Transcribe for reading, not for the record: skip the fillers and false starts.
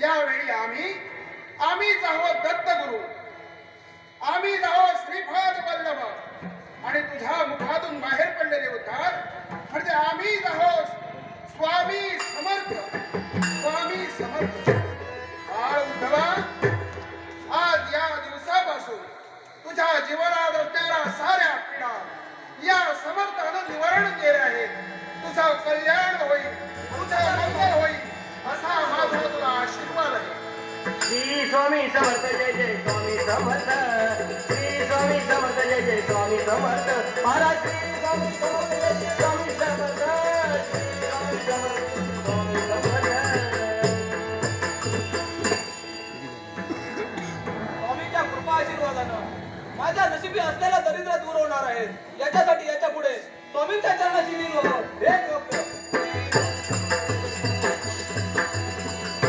यावेळी आम्हीच आहोत दत्तगुरु, आम्हीच आहोत श्रीपाद वल्लभ आणि तुझ्या मुखातून बाहेर पडलेले उद्धार म्हणजे आम्हीच आहोत स्वामी समर्थ, स्वामी समर्थ. बाळ उद्धवा, आज या दिवसापासून तुझ्या जीवनात असणाऱ्या साऱ्या पीडा या समर्थानं निवारण केले आहेत. तुझं कल्याण होईल, तुझं मंगल होईल असा माझा तुला आशीर्वाद आहे. श्री स्वामी समर्थ, जय जय स्वामी समर्थ. श्री स्वामी समर्थ, जय जय स्वामी समर्थ. महाराज श्री स्वामी समर्थ, जय जय स्वामी समर्थ. श्री स्वामी समर्थ, स्वामी समर्थ. स्वामीच्या कृपा आशीर्वादानं माझ्या नशिबी असलेला दरिद्र दूर होणार आहे. याच्यासाठी याच्या पुढे स्वामींच्या चरणाशी लीन व्हावं.